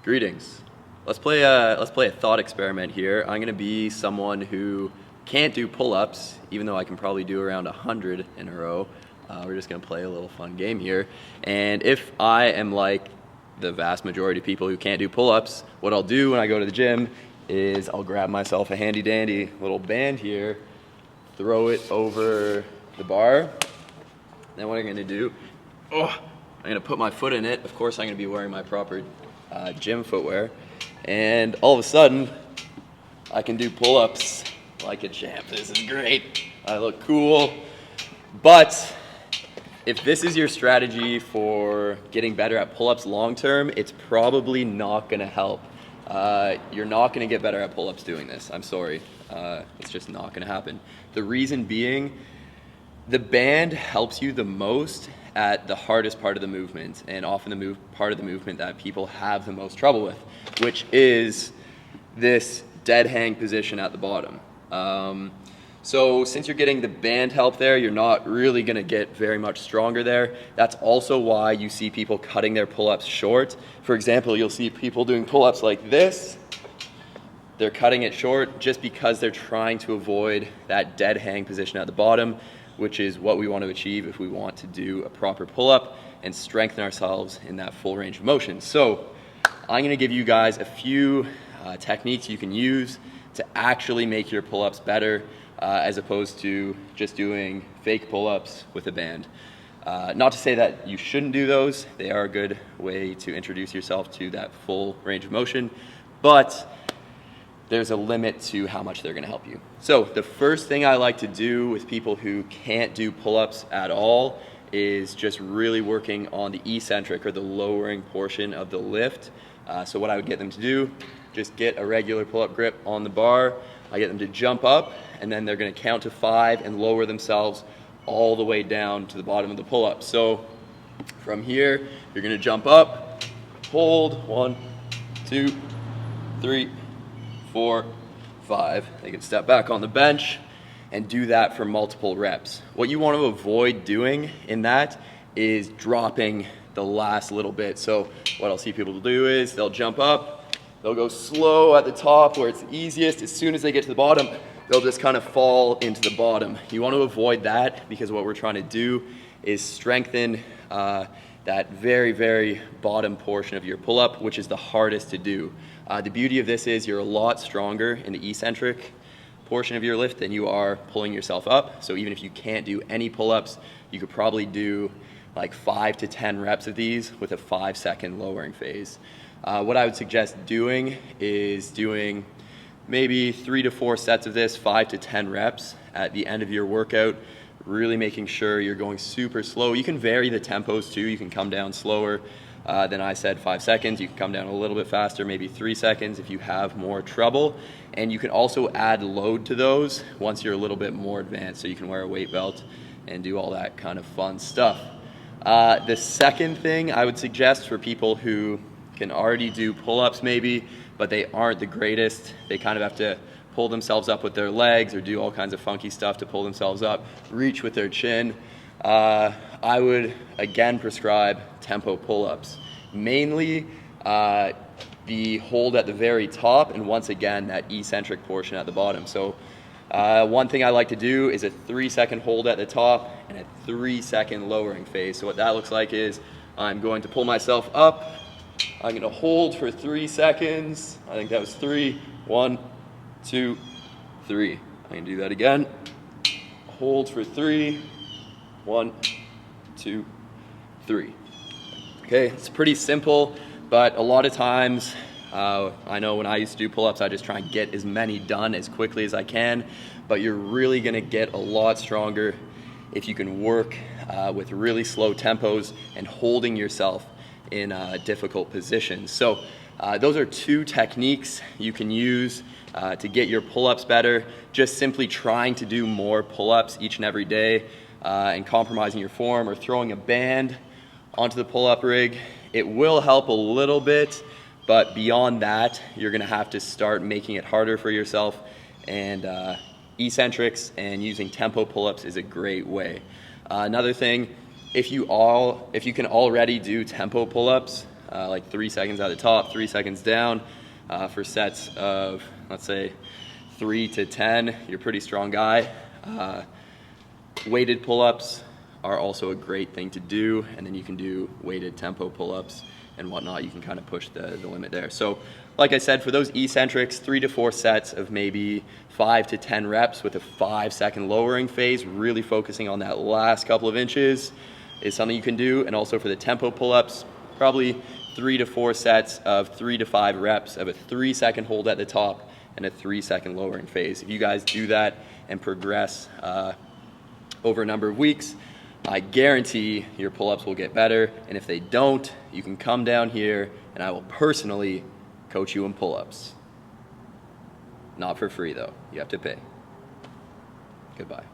Greetings. Let's play a thought experiment here. I'm gonna be someone who can't do pull-ups, even though I can probably do around 100 in a row. We're just gonna play a little fun game here. And if I am like the vast majority of people who can't do pull-ups, what I'll do when I go to the gym is I'll grab myself a handy dandy little band here, throw it over the bar. Then what I'm gonna do, I'm gonna put my foot in it. Of course I'm gonna be wearing my proper gym footwear, and all of a sudden I can do pull-ups like a champ. This is great. I look cool. But if this is your strategy for getting better at pull-ups long term, it's probably not gonna help. You're not gonna get better at pull-ups doing this. I'm sorry. It's just not gonna happen. The reason being, the band helps you the most at the hardest part of the movement, and often the part of the movement that people have the most trouble with, which is this dead hang position at the bottom. So since you're getting the band help there, you're not really gonna get very much stronger there. That's also why you see people cutting their pull-ups short. For example, you'll see people doing pull-ups like this. They're cutting it short just because they're trying to avoid that dead hang position at the bottom, which is what we want to achieve if we want to do a proper pull-up and strengthen ourselves in that full range of motion. So I'm gonna give you guys a few techniques you can use to actually make your pull-ups better, as opposed to just doing fake pull-ups with a band. Not to say that you shouldn't do those. They are a good way to introduce yourself to that full range of motion, but there's a limit to how much they're gonna help you. So the first thing I like to do with people who can't do pull-ups at all is just really working on the eccentric, or the lowering portion of the lift. So what I would get them to do, just get a regular pull-up grip on the bar. I get them to jump up, and then they're gonna count to 5 and lower themselves all the way down to the bottom of the pull-up. So from here, you're gonna jump up, hold, 1, 2, 3, 4, 5. They can step back on the bench and do that for multiple reps. What you want to avoid doing in that is dropping the last little bit. So what I'll see people do is they'll jump up, they'll go slow at the top where it's easiest. As soon as they get to the bottom, they'll just kind of fall into the bottom. You want to avoid that, because what we're trying to do is strengthen that very, very bottom portion of your pull-up, which is the hardest to do. The beauty of this is you're a lot stronger in the eccentric portion of your lift than you are pulling yourself up. So even if you can't do any pull-ups, you could probably do like 5 to 10 reps of these with a 5-second lowering phase. What I would suggest doing is doing maybe 3 to 4 sets of this, 5 to 10 reps at the end of your workout, really making sure you're going super slow. You can vary the tempos too. You can come down slower than I said, 5 seconds. You can come down a little bit faster, maybe 3 seconds if you have more trouble. And you can also add load to those once you're a little bit more advanced. So you can wear a weight belt and do all that kind of fun stuff. The second thing I would suggest for people who can already do pull-ups maybe, but they aren't the greatest, they kind of have to pull themselves up with their legs or do all kinds of funky stuff to pull themselves up, reach with their chin. I would again prescribe tempo pull-ups. Mainly the hold at the very top, and once again that eccentric portion at the bottom. So one thing I like to do is a 3-second hold at the top and a 3-second lowering phase. So what that looks like is I'm going to pull myself up, I'm going to hold for 3 seconds. I think that was 3. 1, 2, 3. I can do that again. Hold for 3. 1, 2, 3. Okay, it's pretty simple, but a lot of times, I know when I used to do pull-ups, I just try and get as many done as quickly as I can, but you're really gonna get a lot stronger if you can work with really slow tempos and holding yourself in difficult positions. So those are 2 techniques you can use to get your pull-ups better. Just simply trying to do more pull-ups each and every day and compromising your form, or throwing a band onto the pull-up rig. It will help a little bit, but beyond that, you're gonna have to start making it harder for yourself, and eccentrics and using tempo pull-ups is a great way. Another thing, if you can already do tempo pull-ups, like 3 seconds at the top, 3 seconds down, for sets of, let's say, 3 to 10. You're a pretty strong guy. Weighted pull-ups are also a great thing to do, and then you can do weighted tempo pull-ups and whatnot. You can kind of push the limit there. So like I said, for those eccentrics, 3 to 4 sets of maybe 5 to 10 reps with a 5-second lowering phase, really focusing on that last couple of inches is something you can do. And also for the tempo pull-ups, probably 3 to 4 sets of 3 to 5 reps of a 3-second hold at the top and a 3-second lowering phase. If you guys do that and progress over a number of weeks, I guarantee your pull-ups will get better. And if they don't, you can come down here and I will personally coach you in pull-ups. Not for free though, you have to pay. Goodbye.